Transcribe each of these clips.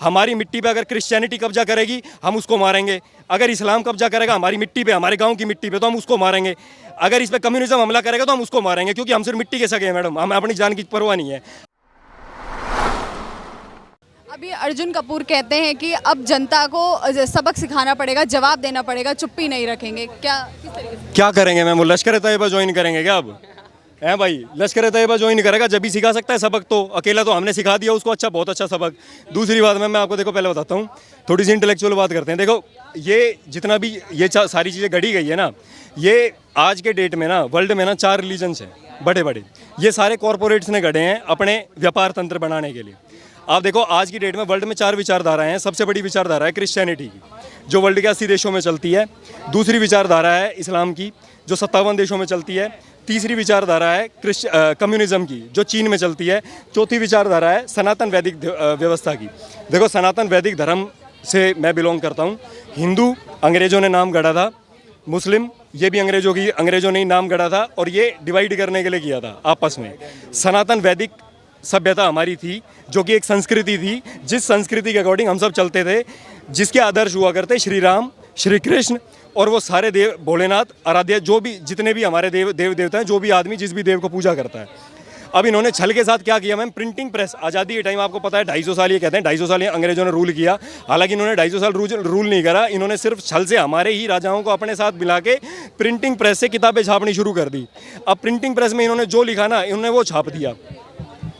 हमारी मिट्टी पे अगर क्रिश्चियनिटी कब्जा करेगी हम उसको मारेंगे, अगर इस्लाम कब्जा करेगा हमारी मिट्टी पे, हमारे गांव की मिट्टी पे, तो हम उसको मारेंगे, अगर इस पे कम्युनिज्म हमला करेगा तो हम उसको मारेंगे, क्योंकि हम सिर्फ मिट्टी के सगे हैं मैडम, हमें अपनी जान की परवाह नहीं है। अभी अर्जुन कपूर कहते हैं कि अब जनता को सबक सिखाना पड़ेगा, जवाब देना पड़ेगा, चुप्पी नहीं रखेंगे। क्या किस तरीके से? क्या करेंगे मैम, वो लश्कर तैयबा ज्वाइन करेंगे क्या अब? हैं भाई, लश्कर तैयबा ज्वाइन करेगा जब भी सिखा सकता है सबक, तो अकेला तो हमने सिखा दिया उसको, अच्छा बहुत अच्छा सबक। दूसरी बात मैं आपको देखो पहले बताता हूँ, थोड़ी सी इंटेलेक्चुअल बात करते हैं। देखो ये जितना भी ये सारी चीज़ें गढ़ी गई है ना, ये आज के डेट में ना वर्ल्ड में ना 4 रिलीजन्स हैं बड़े बड़े, ये सारे कॉरपोरेट्स ने गढ़े हैं अपने व्यापार तंत्र बनाने के लिए। आप देखो आज की डेट में वर्ल्ड में 4 विचारधाराएं हैं। सबसे बड़ी विचारधारा है क्रिश्चियनिटी की, जो वर्ल्ड के 80 देशों में चलती है। दूसरी विचारधारा है इस्लाम की, जो 57 देशों में चलती है। तीसरी विचारधारा है कम्युनिज्म की, जो चीन में चलती है। चौथी विचारधारा है सनातन वैदिक व्यवस्था की। देखो सनातन वैदिक धर्म से मैं बिलोंग करता हूँ। हिंदू अंग्रेज़ों ने नाम गढ़ा था, मुस्लिम ये भी अंग्रेज़ों ने ही नाम गढ़ा था, और ये डिवाइड करने के लिए किया था आपस में। सनातन वैदिक सभ्यता हमारी थी, जो कि एक संस्कृति थी, जिस संस्कृति के अकॉर्डिंग हम सब चलते थे, जिसके आदर्श हुआ करते श्री राम, श्री कृष्ण और वो सारे देव, भोलेनाथ, आराध्य, जो भी जितने भी हमारे देव देवता हैं, जो भी आदमी जिस भी देव को पूजा करता है। अब इन्होंने छल के साथ क्या किया मैम, प्रिंटिंग प्रेस। आज़ादी के टाइम आपको पता है 250 साल, ये कहते हैं 250 साल अंग्रेजों ने रूल किया, हालांकि इन्होंने 250 साल रूल नहीं करा। इन्होंने सिर्फ छल से हमारे ही राजाओं को अपने साथ मिला के प्रिंटिंग प्रेस से किताबें छापनी शुरू कर दी। अब प्रिंटिंग प्रेस में इन्होंने जो लिखा ना, इन्होंने वो छाप दिया।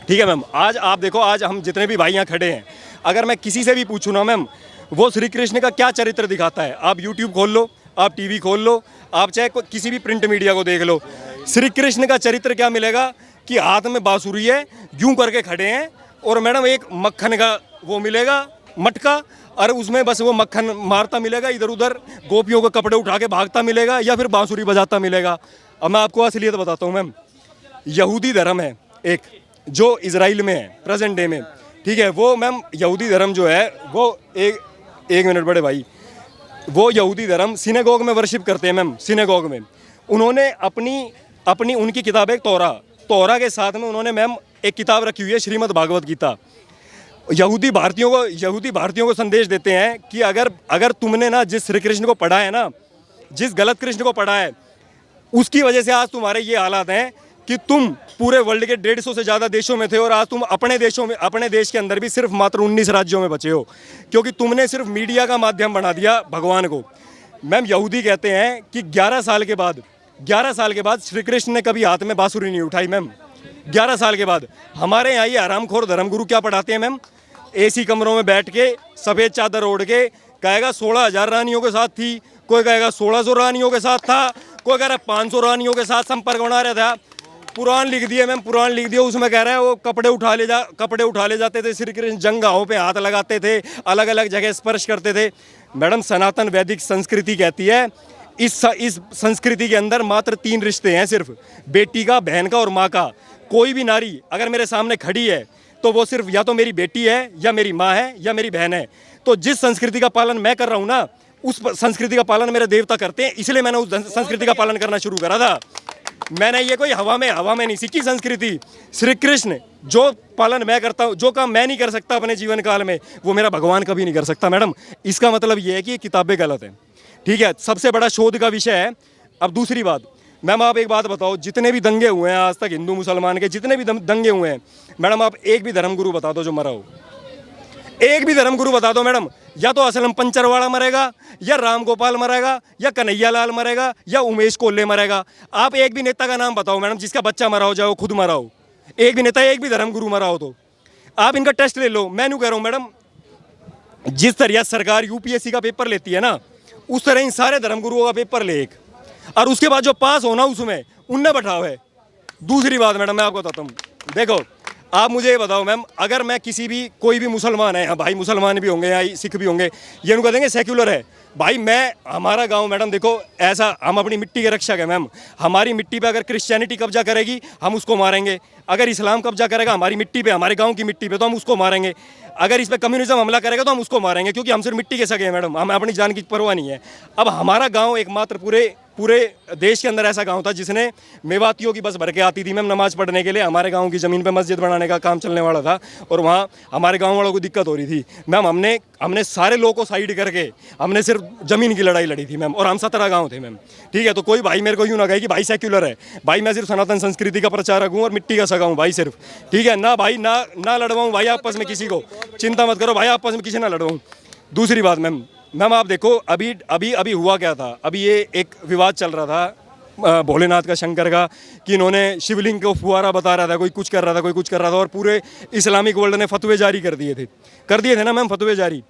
ठीक है मैम, आज आप देखो, आज हम जितने भी भाई यहाँ खड़े हैं, अगर मैं किसी से भी पूछूँ ना मैम, वो श्री कृष्ण का क्या चरित्र दिखाता है, आप यूट्यूब खोल लो, आप टीवी खोल लो, आप चाहे किसी भी प्रिंट मीडिया को देख लो, श्री कृष्ण का चरित्र क्या मिलेगा कि हाथ में बांसुरी है, यूं करके खड़े हैं, और मैडम एक मक्खन का वो मिलेगा मटका, और उसमें बस वो मक्खन मारता मिलेगा, इधर उधर गोपियों के कपड़े उठा के भागता मिलेगा, या फिर बांसुरी बजाता मिलेगा। अब मैं आपको असलियत बताता हूँ मैम, यहूदी धर्म है एक, जो इजराइल में है प्रेजेंट डे में, ठीक है, वो मैम यहूदी धर्म जो है वो एक मिनट बड़े भाई, वो यहूदी धर्म सिनेगोग में वर्शिप करते हैं मैम। सिनेगोग में उन्होंने अपनी उनकी किताब है तौरा के साथ में उन्होंने मैम एक किताब रखी हुई है श्रीमद् भागवत गीता। यहूदी भारतीयों को संदेश देते हैं कि अगर तुमने ना जिस श्री कृष्ण को पढ़ा है ना, जिस गलत कृष्ण को पढ़ा है, उसकी वजह से आज तुम्हारे ये हालात हैं कि तुम पूरे वर्ल्ड के 150 से ज़्यादा देशों में थे, और आज तुम अपने देश के अंदर भी सिर्फ मात्र 19 राज्यों में बचे हो, क्योंकि तुमने सिर्फ मीडिया का माध्यम बना दिया भगवान को। मैम यहूदी कहते हैं कि 11 साल के बाद श्री कृष्ण ने कभी हाथ में बांसुरी नहीं उठाई मैम। 11 साल के बाद हमारे यहाँ ये हरामखोर धर्मगुरु क्या पढ़ाते हैं मैम, एसी कमरों में बैठ के सफ़ेद चादर ओढ़ के कहेगा 16,000 रानियों के साथ थी, कोई कहेगा 1600 रानियों के साथ था, कोई कह रहा 500 रानियों के साथ संपर्क बना रहा था। पुराण लिख दिए मैम, पुराण लिख दिया, उसमें कह रहा है वो कपड़े उठा ले जाते थे श्री कृष्ण, जंघाओं पे हाथ लगाते थे, अलग अलग जगह स्पर्श करते थे। मैडम सनातन वैदिक संस्कृति कहती है इस संस्कृति के अंदर मात्र 3 रिश्ते हैं सिर्फ, बेटी का, बहन का और माँ का। कोई भी नारी अगर मेरे सामने खड़ी है तो वो सिर्फ या तो मेरी बेटी है, या मेरी माँ है, या मेरी बहन है। तो जिस संस्कृति का पालन मैं कर रहा हूँ ना, उस संस्कृति का पालन मेरे देवता करते हैं, इसलिए मैंने उस संस्कृति का पालन करना शुरू करा था। मैंने ये कोई हवा में नहीं सीखी संस्कृति। श्री कृष्ण जो पालन मैं करता हूँ, जो काम मैं नहीं कर सकता अपने जीवन काल में, वो मेरा भगवान कभी नहीं कर सकता मैडम। इसका मतलब ये है कि ये किताबें गलत हैं, ठीक है, सबसे बड़ा शोध का विषय है। अब दूसरी बात मैम, आप एक बात बताओ, जितने भी दंगे हुए हैं आज तक हिंदू मुसलमान के, जितने भी दंगे हुए हैं मैडम, आप एक भी धर्मगुरु बता दो जो मरा हो, एक भी धर्मगुरु बता दो मैडम। या तो असलम पंचरवाड़ा मरेगा, या राम गोपाल मरेगा, या कन्हैया लाल मरेगा, या उमेश कोल्ले मरेगा। आप एक भी नेता का नाम बताओ मैडम जिसका बच्चा मरा हो, चाहे वो खुद मरा हो, एक भी नेता, एक भी धर्मगुरु मरा हो तो आप इनका टेस्ट ले लो। मैं नहीं कह रहा हूँ मैडम, जिस तरह सरकार यूपीएससी का पेपर लेती है ना, उस तरह इन सारे धर्मगुरुओं का पेपर ले एक, और उसके बाद जो पास होना उसमें उनने बैठाओ है। दूसरी बात मैडम मैं आपको बताता हूँ, देखो आप मुझे ये बताओ मैम, अगर मैं कोई भी मुसलमान है, हाँ भाई मुसलमान भी होंगे या सिख भी होंगे, ये उनको कहेंगे सेक्युलर है भाई। हमारा गांव मैडम देखो ऐसा, हम अपनी मिट्टी के रक्षक है मैम। हमारी मिट्टी पे अगर क्रिश्चियनिटी कब्जा करेगी हम उसको मारेंगे, अगर इस्लाम कब्जा करेगा हमारी मिट्टी पे, हमारे गाँव की मिट्टी पे, तो हम उसको मारेंगे, अगर इस पर कम्युनिज्म हमला करेगा तो हम उसको मारेंगे, क्योंकि हम सिर्फ मिट्टी के सगे हैं मैडम, हमें अपनी जान की परवाह नहीं है। अब हमारा गाँव एकमात्र पूरे पूरे देश के अंदर ऐसा गांव था जिसने मेवातियों की बस भर के आती थी मैम नमाज पढ़ने के लिए। हमारे गांव की ज़मीन पे मस्जिद बनाने का काम चलने वाला था और वहाँ हमारे गांव वालों को दिक्कत हो रही थी मैम। हमने सारे लोगों को साइड करके हमने सिर्फ ज़मीन की लड़ाई लड़ी थी मैम, और हम 17 गाँव थे मैम। ठीक है, तो कोई भाई मेरे को यूँ ना कहे कि भाई सेक्युलर है। भाई मैं सिर्फ सनातन संस्कृति का प्रचारक हूँ और मिट्टी का सगा हूँ भाई सिर्फ। ठीक है ना भाई, ना लड़वाऊँ भाई आपस में किसी को, चिंता मत करो भाई, आपस में किसी ना लड़वाऊँ। दूसरी बात मैम आप देखो अभी हुआ क्या था। अभी ये एक विवाद चल रहा था भोलेनाथ का, शंकर का, कि इन्होंने शिवलिंग को फुहारा बता रहा था, कोई कुछ कर रहा था और पूरे इस्लामिक वर्ल्ड ने फतवे जारी कर दिए थे ना मैम, फतवे जारी।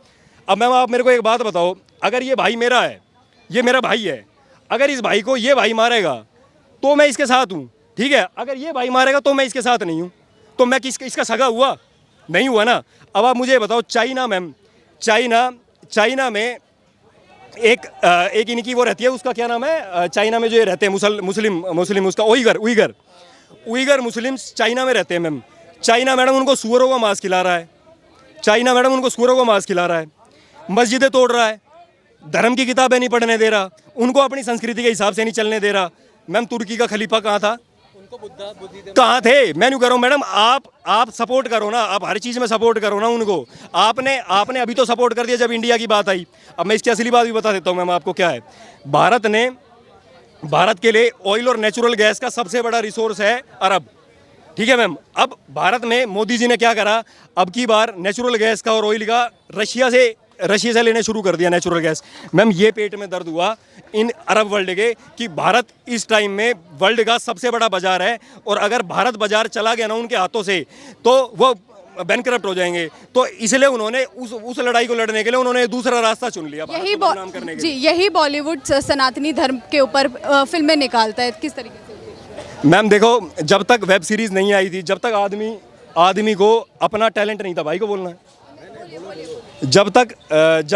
अब मैम आप मेरे को एक बात बताओ, अगर ये भाई मेरा है, ये मेरा भाई है, अगर इस भाई को ये भाई मारेगा तो मैं इसके साथ हूँ। ठीक है, अगर ये भाई मारेगा तो मैं इसके साथ नहीं हूँ, तो मैं इसका सगा हुआ नहीं हुआ ना। अब आप मुझे बताओ, चाइना मैम, चाइना में एक इनकी वो रहती है, उसका क्या नाम है, चाइना में जो ये रहते हैं मुस्लिम उसका उइगर मुस्लिम्स चाइना में रहते हैं मैम। चाइना मैडम उनको सूअरों का मांस खिला रहा है, मस्जिदें तोड़ रहा है, धर्म की किताबें नहीं पढ़ने दे रहा, उनको अपनी संस्कृति के हिसाब से नहीं चलने दे रहा। मैम तुर्की का खलीफा कहाँ था, कहाँ थे? मैं नहीं कर रहा हूँ मैडम, आप सपोर्ट करो ना, आप हर चीज़ में सपोर्ट करो ना उनको। आपने अभी तो सपोर्ट कर दिया जब इंडिया की बात आई। अब मैं इसकी असली बात भी बता देता हूँ मैम आपको क्या है। भारत के लिए ऑयल और नेचुरल गैस का सबसे बड़ा रिसोर्स है अरब। ठीक है मैम, अब भारत में मोदी जी ने क्या करा, अब की बार नेचुरल गैस का और ऑयल का रशिया से लेने शुरू कर दिया नेचुरल गैस। मैम ये पेट में दर्द हुआ इन अरब वर्ल्ड के कि भारत इस टाइम में वर्ल्ड का सबसे बड़ा बाजार है, और अगर भारत बाजार चला गया ना उनके हाथों से तो वो बैंकरप्ट हो जाएंगे। तो इसलिए उन्होंने उस लड़ाई को लड़ने के लिए उन्होंने दूसरा रास्ता चुन लिया, भारत को बदनाम करने के लिए। यही बॉलीवुड सनातनी धर्म के ऊपर फिल्में निकालता है, किस तरीके से? मैम देखो, जब तक वेब सीरीज नहीं आई थी, जब तक आदमी को अपना टैलेंट नहीं था, भाई को बोलना है, जब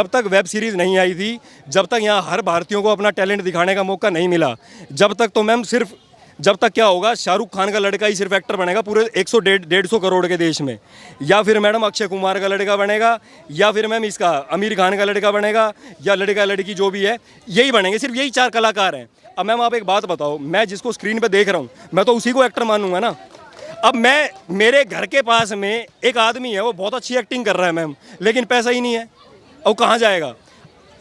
तक वेब सीरीज़ नहीं आई थी, जब तक यहाँ हर भारतीयों को अपना टैलेंट दिखाने का मौका नहीं मिला, जब तक तो मैम जब तक क्या होगा, शाहरुख खान का लड़का ही सिर्फ एक्टर बनेगा पूरे 100-150 करोड़ के देश में, या फिर मैडम अक्षय कुमार का लड़का बनेगा, या फिर मैम इसका आमिर खान का लड़का बनेगा, या लड़का लड़की जो भी है यही बनेंगे, सिर्फ यही 4 कलाकार हैं। अब मैम आप एक बात बताओ, मैं जिसको स्क्रीन पर देख रहा हूँ मैं तो उसी को एक्टर मानूंगा ना। अब मेरे घर के पास में एक आदमी है, वो बहुत अच्छी एक्टिंग कर रहा है मैम, लेकिन पैसा ही नहीं है, और कहाँ जाएगा?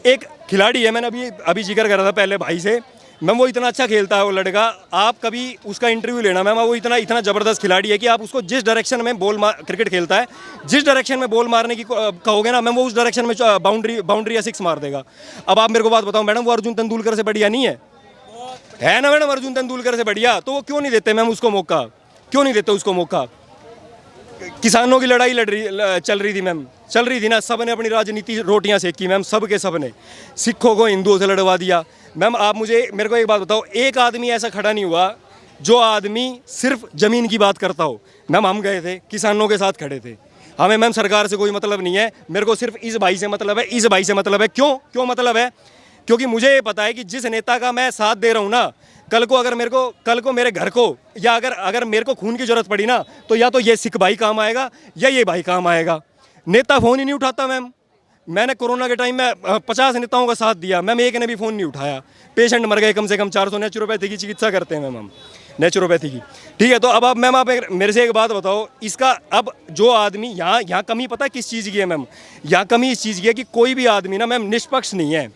एक खिलाड़ी है, मैंने अभी जिक्र कर रहा था पहले भाई से मैम, वो इतना अच्छा खेलता है वो लड़का, आप कभी उसका इंटरव्यू लेना मैम, वो इतना ज़बरदस्त खिलाड़ी है कि आप उसको जिस डायरेक्शन में क्रिकेट खेलता है, जिस डायरेक्शन में बॉल मारने की कहोगे ना मैम, वो उस डायरेक्शन में बाउंड्री या 6 मार देगा। अब आप मेरे को बात बताओ मैडम, वो अर्जुन तेंदुलकर से बढ़िया नहीं है ना मैडम? अर्जुन तेंदुलकर से बढ़िया, तो वो क्यों नहीं देते मैम उसको मौका? क्यों नहीं देते उसको मौका? किसानों की लड़ाई चल रही थी मैम, चल रही थी ना, सब ने अपनी राजनीति रोटियां सेकी मैम, सब ने सिखों को हिंदुओं से लड़वा दिया। मैम आप मेरे को एक बात बताओ, एक आदमी ऐसा खड़ा नहीं हुआ जो आदमी सिर्फ ज़मीन की बात करता हो। मैम हम गए थे, किसानों के साथ खड़े थे, हमें मैम सरकार से कोई मतलब नहीं है, मेरे को सिर्फ इस भाई से मतलब है। क्यों मतलब है? क्योंकि मुझे ये पता है कि जिस नेता का मैं साथ दे रहा हूँ ना, कल को मेरे घर को, या अगर मेरे को खून की जरूरत पड़ी ना, तो या तो ये सिख भाई काम आएगा या ये भाई काम आएगा। नेता फ़ोन ही नहीं उठाता मैम। मैंने कोरोना के टाइम में 50 नेताओं का साथ दिया मैम, एक ने भी फ़ोन नहीं उठाया। पेशेंट मर गए कम से कम 400। नेचुरोपैथी की चिकित्सा करते हैं मैम हम, नेचुरोपैथी की। ठीक है, तो अब मैम आप मेरे से एक बात बताओ, इसका अब जो आदमी यहाँ कमी पता है किस चीज़ की है मैम? यहाँ कमी इस चीज़ की है कि कोई भी आदमी ना मैम निष्पक्ष नहीं है।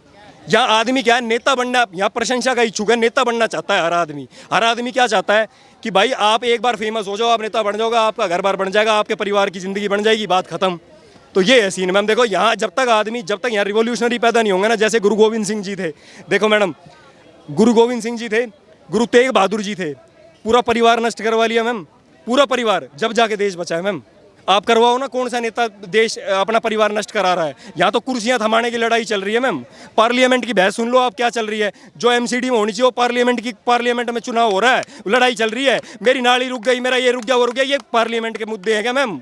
यहाँ आदमी क्या है, नेता बनना, यहाँ प्रशंसा का इच्छुक है, नेता बनना चाहता है हर आदमी क्या चाहता है कि भाई आप एक बार फेमस हो जाओ, आप नेता बन जाओगे, आपका घर बार बन जाएगा, आपके परिवार की ज़िंदगी बन जाएगी, बात खत्म। तो ये है सीन मैम। देखो यहाँ जब तक यहाँ रिवॉल्यूशनरी पैदा नहीं होंगे ना, जैसे गुरु गोविंद सिंह जी थे, देखो मैडम गुरु गोविंद सिंह जी थे, गुरु तेग बहादुर जी थे, पूरा परिवार नष्ट करवा लिया मैम, पूरा परिवार, जब जाके देश बचा है मैम। आप करवाओ ना, कौन सा नेता देश अपना परिवार नष्ट करा रहा है? यहाँ तो कुर्सियाँ थमाने की लड़ाई चल रही है मैम। पार्लियामेंट की बहस सुन लो आप, क्या चल रही है? जो एमसीडी में होनी चाहिए वो पार्लियामेंट में चुनाव हो रहा है, लड़ाई चल रही है, मेरी नाली रुक गई, मेरा ये रुक गया, वो रुक गया, ये पार्लियामेंट के मुद्दे हैं क्या मैम?